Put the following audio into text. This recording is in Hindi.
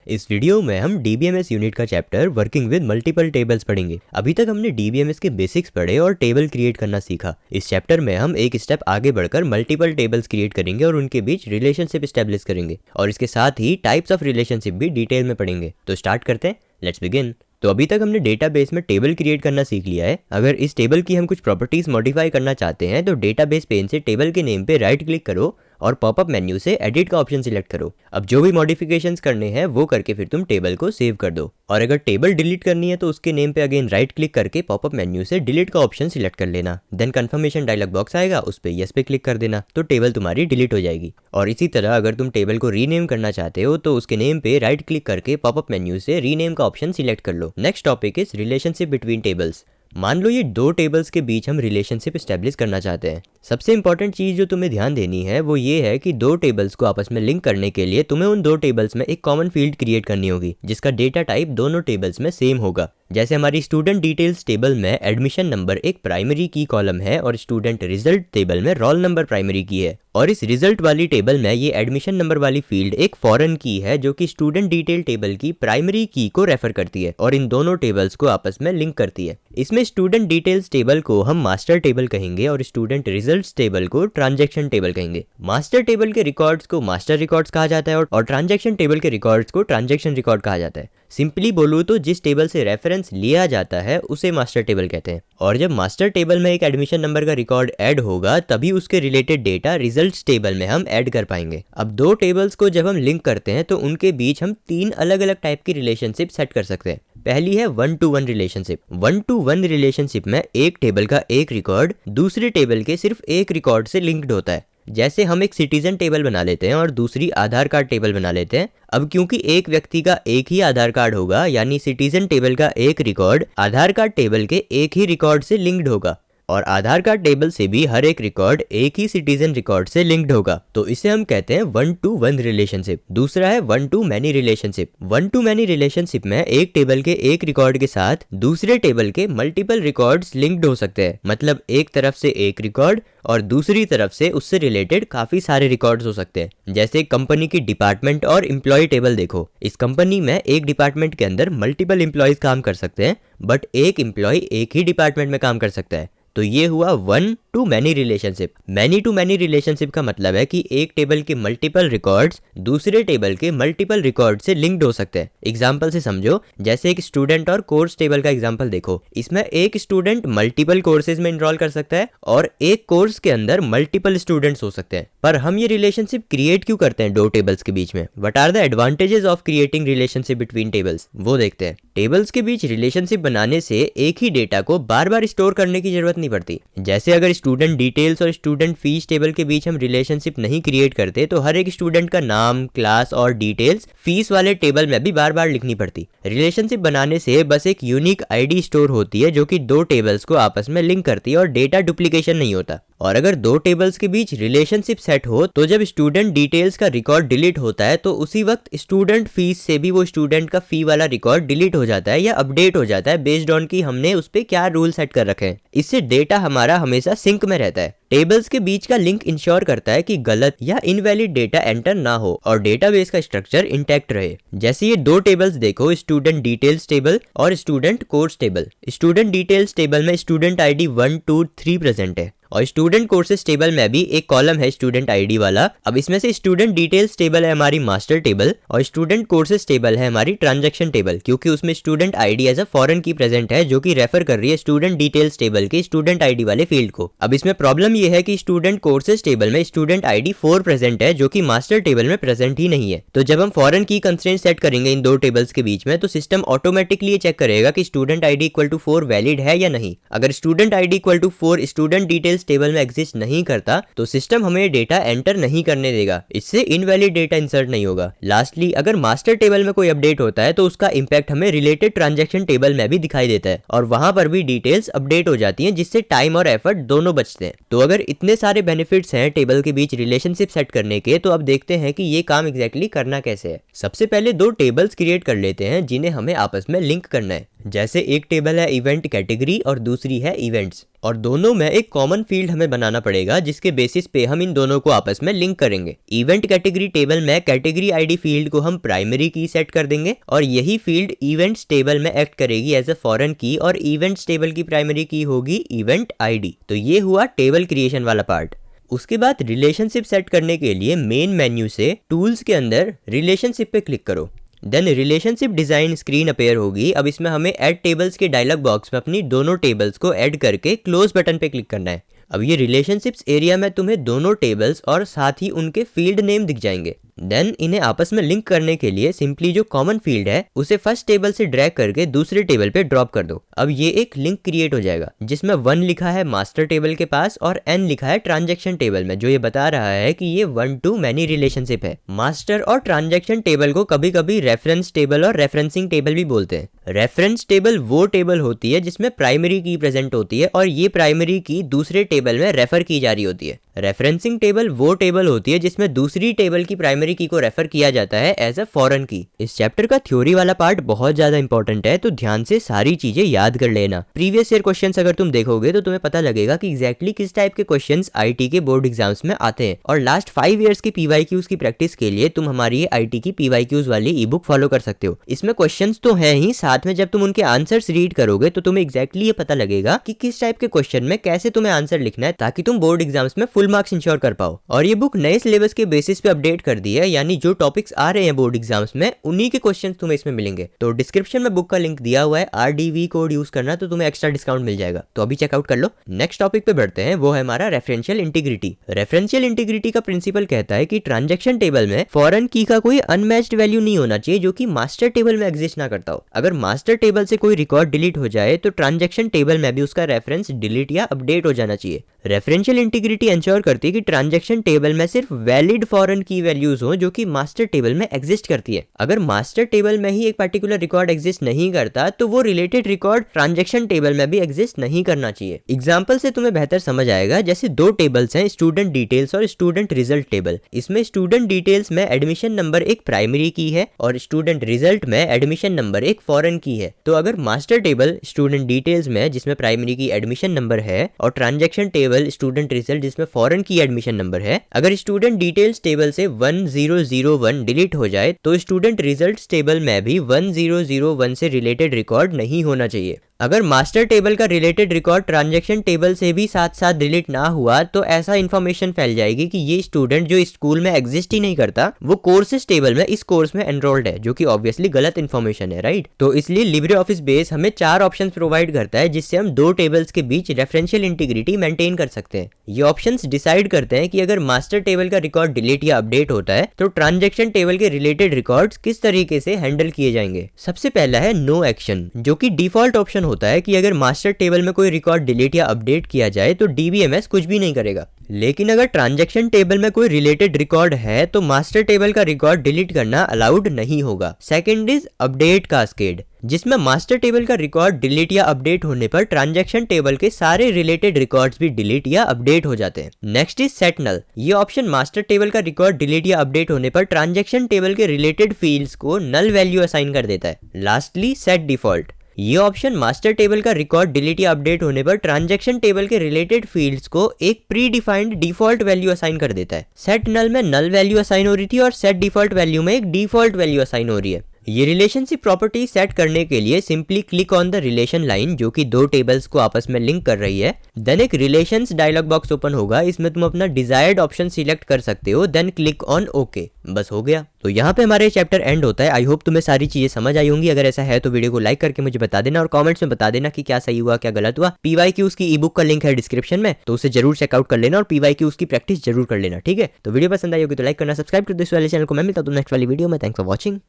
इस वीडियो में हम डीबीएमएस यूनिट का chapter working with multiple tables पढ़ेंगे। अभी तक हमने डीबीएमएस के बेसिक्स पढ़े और टेबल क्रिएट करना सीखा। इस चैप्टर में हम एक स्टेप आगे बढ़कर मल्टीपल टेबल्स क्रिएट करेंगे और उनके बीच रिलेशनशिप स्टैब्लिश करेंगे और इसके साथ ही टाइप्स ऑफ रिलेशनशिप भी डिटेल में पढ़ेंगे। तो स्टार्ट करते हैं, लेट्स बिगिन। तो अभी तक हमने डेटाबेस में टेबल क्रिएट करना सीख लिया है। अगर इस टेबल की हम कुछ प्रॉपर्टीज मॉडिफाई करना चाहते हैं तो डेटाबेस पेन से टेबल के नेम पे राइट क्लिक करो और पॉपअप मेन्यू से एडिट का ऑप्शन सिलेक्ट करो। अब जो भी मॉडिफिकेशंस करने हैं वो करके फिर तुम टेबल को सेव कर दो। और अगर टेबल डिलीट करनी है तो उसके नेम पे अगेन राइट क्लिक करके पॉपअप मेन्यू से डिलीट का ऑप्शन सिलेक्ट कर लेना। देन कंफर्मेशन डायलॉग बॉक्स आएगा, उस पे यस पे क्लिक कर देना तो टेबल तुम्हारी डिलीट हो जाएगी। और इसी तरह अगर तुम टेबल को रीनेम करना चाहते हो तो उसके नेम पे राइट क्लिक करके पॉपअप मेन्यू से रीनेम का ऑप्शन सिलेक्ट कर लो। Next topic is relationship between tables. मान लो ये दो टेबल्स के बीच हम रिलेशनशिप एस्टेब्लिश करना चाहते हैं। सबसे इंपॉर्टेंट चीज़ जो तुम्हें ध्यान देनी है वो ये है कि दो टेबल्स को आपस में लिंक करने के लिए तुम्हें उन दो टेबल्स में एक कॉमन फील्ड क्रिएट करनी होगी जिसका डेटा टाइप दोनों टेबल्स में सेम होगा। जैसे हमारी स्टूडेंट डिटेल्स टेबल में एडमिशन नंबर एक प्राइमरी की कॉलम है और स्टूडेंट रिजल्ट टेबल में रोल नंबर प्राइमरी की है। और इस रिजल्ट वाली टेबल में ये एडमिशन नंबर वाली फील्ड एक फॉरेन की है जो कि स्टूडेंट डिटेल टेबल की प्राइमरी की को रेफर करती है और इन दोनों टेबल्स को आपस में लिंक करती है। इसमें स्टूडेंट डिटेल्स टेबल को हम मास्टर टेबल कहेंगे और स्टूडेंट रिजल्ट्स टेबल को ट्रांजैक्शन टेबल कहेंगे। मास्टर टेबल के रिकॉर्ड्स को मास्टर रिकॉर्ड्स कहा जाता है और ट्रांजैक्शन टेबल के रिकॉर्ड्स को ट्रांजैक्शन रिकॉर्ड कहा जाता है। सिंपली बोलूँ तो जिस टेबल से रेफरेंस लिया जाता है उसे मास्टर टेबल कहते हैं। और जब मास्टर टेबल में एक एडमिशन नंबर का रिकॉर्ड ऐड होगा तभी उसके रिलेटेड डेटा रिजल्ट्स टेबल में हम ऐड कर पाएंगे। अब दो टेबल्स को जब हम लिंक करते हैं तो उनके बीच हम तीन अलग अलग टाइप की रिलेशनशिप सेट कर सकते हैं। पहली है 1-to-1 रिलेशनशिप। 1-to-1 रिलेशनशिप में एक टेबल का एक रिकॉर्ड दूसरे टेबल के सिर्फ एक रिकॉर्ड से लिंक्ड होता है। जैसे हम एक सिटीजन टेबल बना लेते हैं और दूसरी आधार कार्ड टेबल बना लेते हैं। अब क्योंकि एक व्यक्ति का एक ही आधार कार्ड होगा यानी सिटीजन टेबल का एक रिकॉर्ड आधार कार्ड टेबल के एक ही रिकॉर्ड से लिंक्ड होगा और आधार कार्ड टेबल से भी हर एक रिकॉर्ड एक ही सिटीजन रिकॉर्ड से लिंक्ड होगा। तो इसे हम कहते हैं 1-to-1 रिलेशनशिप। दूसरा है 1-to-many रिलेशनशिप। 1-to-many रिलेशनशिप में एक टेबल के एक रिकॉर्ड के साथ दूसरे टेबल के मल्टीपल रिकॉर्ड्स लिंक्ड हो सकते हैं। मतलब एक तरफ से एक रिकॉर्ड और दूसरी तरफ से उससे रिलेटेड काफी सारे रिकॉर्ड्स हो सकते हैं। जैसे कंपनी की डिपार्टमेंट और एम्प्लॉय टेबल देखो। इस कंपनी में एक डिपार्टमेंट के अंदर मल्टीपल एम्प्लॉयज काम कर सकते हैं बट एक एम्प्लॉय एक ही डिपार्टमेंट में काम कर सकता है। तो ये हुआ 1-to-many relationship. Many to many relationship का मतलब है कि एक टेबल के मल्टीपल रिकॉर्ड्स दूसरे टेबल के मल्टीपल रिकॉर्ड से लिंक्ड हो सकते हैं। एग्जांपल से समझो, जैसे एक स्टूडेंट और कोर्स टेबल का एग्जांपल देखो। इसमें एक स्टूडेंट मल्टीपल कोर्सेज में इनरोल कर सकता है और एक कोर्स के अंदर मल्टीपल स्टूडेंट्स हो सकते हैं। पर हम ये रिलेशनशिप क्रिएट क्यों करते हैं दो टेबल्स के बीच में? What are the advantages of creating relationship between tables, वो देखते हैं। टेबल्स के बीच रिलेशनशिप बनाने से एक ही डेटा को बार बार स्टोर करने की जरूरत नहीं पड़ती। जैसे अगर स्टूडेंट डिटेल्स और स्टूडेंट फीस टेबल के बीच हम रिलेशनशिप नहीं क्रिएट करते तो हर एक स्टूडेंट का नाम, क्लास और डिटेल्स फीस वाले टेबल में भी बार बार लिखनी पड़ती। रिलेशनशिप बनाने से बस एक यूनिक आईडी स्टोर होती है जो कि दो टेबल्स को आपस में लिंक करती है और डेटा डुप्लीकेशन नहीं होता। और अगर दो टेबल्स के बीच रिलेशनशिप सेट हो तो जब स्टूडेंट डिटेल्स का रिकॉर्ड डिलीट होता है तो उसी वक्त स्टूडेंट फीस से भी वो स्टूडेंट का फी वाला रिकॉर्ड डिलीट हो जाता है या अपडेट हो जाता है बेस्ड ऑन कि हमने उस पे क्या रूल सेट कर रखे हैं। इससे डेटा हमारा हमेशा सिंक में रहता है। टेबल्स के बीच का लिंक इंश्योर करता है कि गलत या इनवैलिड डेटा एंटर ना हो और डेटाबेस का स्ट्रक्चर इंटैक्ट रहे। जैसे ये दो टेबल्स देखो, स्टूडेंट डिटेल्स टेबल और student course table. Student details table में स्टूडेंट आईडी 1, 2, 3 प्रेजेंट है और स्टूडेंट कोर्सेज टेबल में भी एक कॉलम है स्टूडेंट आईडी वाला। अब इसमें से स्टूडेंट डिटेल्स टेबल है हमारी मास्टर टेबल और स्टूडेंट कोर्सेज टेबल है हमारी ट्रांजैक्शन टेबल, क्योंकि उसमें student ID as a foreign key present है जो कि रेफर कर रही है स्टूडेंट डिटेल्स टेबल के स्टूडेंट आईडी वाले फील्ड को। अब इसमें प्रॉब्लम ये है कि स्टूडेंट कोर्सेज टेबल में स्टूडेंट आईडी 4 प्रेजेंट है जो कि मास्टर टेबल में प्रेजेंट ही नहीं है। तो जब हम फॉरेन की कंस्ट्रेंट सेट करेंगे इन दो टेबल्स के बीच में तो सिस्टम ऑटोमेटिकली चेक करेगा कि student ID equal to 4 valid है या नहीं। अगर student ID equal to 4 student details table में एग्जिस्ट नहीं करता तो सिस्टम हमें डेटा एंटर नहीं करने देगा। इससे इनवैलिड डेटा इंसर्ट नहीं होगा। लास्टली, अगर मास्टर टेबल में कोई अपडेट होता है तो उसका इंपैक्ट हमें रिलेटेड ट्रांजैक्शन टेबल में भी दिखाई देता है और वहां पर भी डिटेल्स अपडेट हो जाती हैं जिससे टाइम और एफर्ट दोनों बचते हैं। तो अगर इतने सारे बेनिफिट्स हैं टेबल के बीच रिलेशनशिप सेट करने के, तो अब देखते हैं कि ये काम एग्जैक्टली करना कैसे है। सबसे पहले दो टेबल्स क्रिएट कर लेते हैं जिन्हें हमें आपस में लिंक करना है। जैसे एक टेबल है इवेंट कैटेगरी और दूसरी है इवेंट्स। और दोनों में एक कॉमन फील्ड हमें बनाना पड़ेगा जिसके बेसिस पे हम इन दोनों को आपस में लिंक करेंगे। इवेंट कैटेगरी टेबल में कैटेगरी आईडी फील्ड को हम प्राइमरी की सेट कर देंगे और यही फील्ड इवेंट्स टेबल में एक्ट करेगी एज अ फॉरेन की और इवेंट्स टेबल की प्राइमरी की होगी इवेंट आईडी। तो ये हुआ टेबल क्रिएशन वाला पार्ट। उसके बाद रिलेशनशिप सेट करने के लिए मेन मेन्यू से टूल्स के अंदर रिलेशनशिप पे क्लिक करो। Then relationship design screen appear होगी। अब इसमें हमें ऐड टेबल्स के डायलॉग बॉक्स में अपनी दोनों टेबल्स को ऐड करके क्लोज बटन पे क्लिक करना है। अब ये रिलेशनशिप्स एरिया में तुम्हें दोनों टेबल्स और साथ ही उनके फील्ड नेम दिख जाएंगे। देन इन्हें आपस में लिंक करने के लिए सिंपली जो कॉमन फील्ड है उसे फर्स्ट टेबल से ड्रैग करके दूसरे टेबल पे ड्रॉप कर दो। अब ये एक लिंक क्रिएट हो जाएगा जिसमें 1 लिखा है मास्टर टेबल के पास और n लिखा है ट्रांजैक्शन टेबल में, जो ये बता रहा है कि ये 1 to many रिलेशनशिप है। मास्टर और ट्रांजैक्शन टेबल को कभी कभी रेफरेंस टेबल और रेफरेंसिंग टेबल भी बोलते हैं। रेफरेंस टेबल वो टेबल होती है जिसमें प्राइमरी की प्रेजेंट होती है और ये प्राइमरी की दूसरे टेबल में रेफर की जा रही होती है। रेफरेंसिंग टेबल वो टेबल होती है जिसमें दूसरी टेबल की प्राइमरी की को रेफर किया जाता है एज अ फॉरेन की। इस चैप्टर का थ्योरी वाला पार्ट बहुत ज्यादा इंपॉर्टेंट है, तो ध्यान से सारी चीजें याद कर लेना। प्रीवियस ईयर क्वेश्चंस अगर तुम देखोगे तो तुम्हें पता लगेगा कि एग्जैक्टली किस टाइप के क्वेश्चंस आईटी के बोर्ड एग्जाम्स में आते हैं। और लास्ट 5 इयर्स की पीवाईक्यूज की प्रैक्टिस के लिए तुम हमारी आईटी की पीवाईक्यूज वाली ई बुक फॉलो कर सकते हो। इसमें क्वेश्चंस तो है ही, साथ में जब तुम उनके आंसर्स रीड करोगे तो तुम्हें एग्जैक्टली ये पता लगेगा कि किस टाइप के क्वेश्चन में कैसे तुम्हें आंसर लिखना है ताकि तुम बोर्ड एग्जाम्स में फुल मार्क्स इंश्योर कर पाओ। और ये बुक नए सिलेबस के बेसिस पे अपडेट कर दी है, यानी जो टॉपिक्स आ रहे हैं बोर्ड एग्जाम्स में उन्हीं के क्वेश्चंस तुम्हें इसमें मिलेंगे। तो डिस्क्रिप्शन में बुक का लिंक दिया हुआ है, RDV कोड यूज करना तो तुम्हें एक्स्ट्रा डिस्काउंट मिल जाएगा, तो अभी चेकआउट कर लो। नेक्स्ट टॉपिक पे बढ़ते हैं, वो है हमारा रेफरेंशियल इंटीग्रिटी। रेफरेंशियल इंटीग्रिटी का प्रिंसिपल कहता है कि ट्रांजैक्शन टेबल में फॉरेन की का कोई अनमैच्ड वैल्यू नहीं होना चाहिए जो कि मास्टर टेबल में एग्जिस्ट ना करता हो। अगर मास्टर टेबल से कोई रिकॉर्ड डिलीट हो जाए तो ट्रांजैक्शन टेबल में भी उसका रेफरेंस डिलीट या अपडेट हो जाना चाहिए। रेफरेंशियल इंटीग्रिटी इंश्योर करती है कि ट्रांजैक्शन टेबल में सिर्फ वैलिड फॉरेन की वैल्यूज हो जो कि मास्टर टेबल में एग्जिस्ट करती है। अगर मास्टर टेबल में ही एक पर्टिकुलर रिकॉर्ड एग्जिस्ट नहीं करता तो वो रिलेटेड रिकॉर्ड ट्रांजैक्शन टेबल में भी एग्जिस्ट नहीं करना चाहिए। एग्जांपल से तुम्हें बेहतर समझ आएगा, जैसे 2 टेबल्स हैं, स्टूडेंट डिटेल्स और स्टूडेंट रिजल्ट टेबल। इसमें स्टूडेंट डिटेल्स में एडमिशन नंबर एक प्राइमरी की है और स्टूडेंट रिजल्ट में एडमिशन नंबर एक फॉरेन की है। तो अगर मास्टर टेबल स्टूडेंट डिटेल्स में जिसमें प्राइमरी की एडमिशन नंबर है और ट्रांजैक्शन टेबल स्टूडेंट रिजल्ट जिसमें फॉरेन की एडमिशन नंबर है, अगर स्टूडेंट डिटेल्स टेबल से 1001 डिलीट हो जाए तो स्टूडेंट रिजल्ट्स टेबल में भी 1001 से रिलेटेड रिकॉर्ड नहीं होना चाहिए। अगर मास्टर टेबल का रिलेटेड रिकॉर्ड ट्रांजैक्शन टेबल से भी साथ साथ डिलीट ना हुआ तो ऐसा इन्फॉर्मेशन फैल जाएगी कि ये स्टूडेंट जो इस स्कूल में एग्जिस्ट ही नहीं करता, वो कोर्सेज टेबल में इस कोर्स में एनरोल्ड है, जो कि ऑब्वियसली गलत इन्फॉर्मेशन है, राइट। तो इसलिए लिब्रे ऑफिस बेस हमें 4 ऑप्शंस प्रोवाइड करता है जिससे हम 2 टेबल्स के बीच रेफरेंशियल इंटीग्रिटी मेंटेन कर सकते हैं। ये ऑप्शंस डिसाइड करते हैं कि अगर मास्टर टेबल का रिकॉर्ड डिलीट या अपडेट होता है तो ट्रांजैक्शन टेबल के रिलेटेड रिकॉर्ड्स किस तरीके से हैंडल किए जाएंगे। सबसे पहला है नो एक्शन, जो कि डिफॉल्ट ऑप्शन होता है कि अगर मास्टर टेबल में कोई रिकॉर्ड डिलीट या अपडेट किया जाए तो DBMS कुछ भी नहीं करेगा। लेकिन अगर ट्रांजैक्शन टेबल में कोई रिलेटेड रिकॉर्ड है तो मास्टर टेबल का रिकॉर्ड डिलीट करना अलाउड नहीं होगा। सेकंड इज अपडेट कास्केड, जिसमें मास्टर टेबल का रिकॉर्ड डिलीट या अपडेट होने पर ट्रांजैक्शन टेबल के सारे रिलेटेड रिकॉर्ड्स भी डिलीट या अपडेट हो जाते हैं। नेक्स्ट इज सेट नल, ये ऑप्शन मास्टर टेबल का रिकॉर्ड डिलीट या अपडेट होने पर ट्रांजैक्शन टेबल के रिलेटेड फील्ड्स को नल वैल्यू असाइन कर देता है। लास्टली सेट डिफॉल्ट, ये ऑप्शन मास्टर टेबल का रिकॉर्ड डिलीट या अपडेट होने पर ट्रांजैक्शन टेबल के रिलेटेड फील्ड्स को एक pre defined default value assign कर देता है। सेट नल में नल वैल्यू असाइन हो रही थी और सेट डिफॉल्ट वैल्यू में एक डिफॉल्ट वैल्यू असाइन हो रही है। ये रिलेशनशिप प्रॉपर्टी सेट करने के लिए simply click on the relation line जो कि 2 टेबल्स को आपस में लिंक कर रही है। देन एक रिलेशंस डायलॉग बॉक्स ओपन होगा, इसमें तुम अपना डिजायर्ड ऑप्शन सिलेक्ट कर सकते हो, देन क्लिक ऑन ओके। बस हो गया। तो यहाँ पे हमारे चैप्टर एंड होता है। आई होप तुम्हें सारी चीजें समझ आई होंगी। अगर ऐसा है तो वीडियो को लाइक करके मुझे बता देना और कमेंट्स में बता देना कि क्या सही हुआ क्या गलत हुआ। पीवाईक्यूज की ई बुक का लिंक है डिस्क्रिप्शन में, तो उसे जरूर चेकआउट कर लेना और पीवाईक्यूज की प्रैक्टिस जरूर कर लेना, ठीक है। तो वीडियो पसंद आई होगी तो लाइक करना, सब्सक्राइब कर दो इस वाले चैनल को। मैं मिलता हूं नेक्स्ट वाली वीडियो में। Thanks for watching.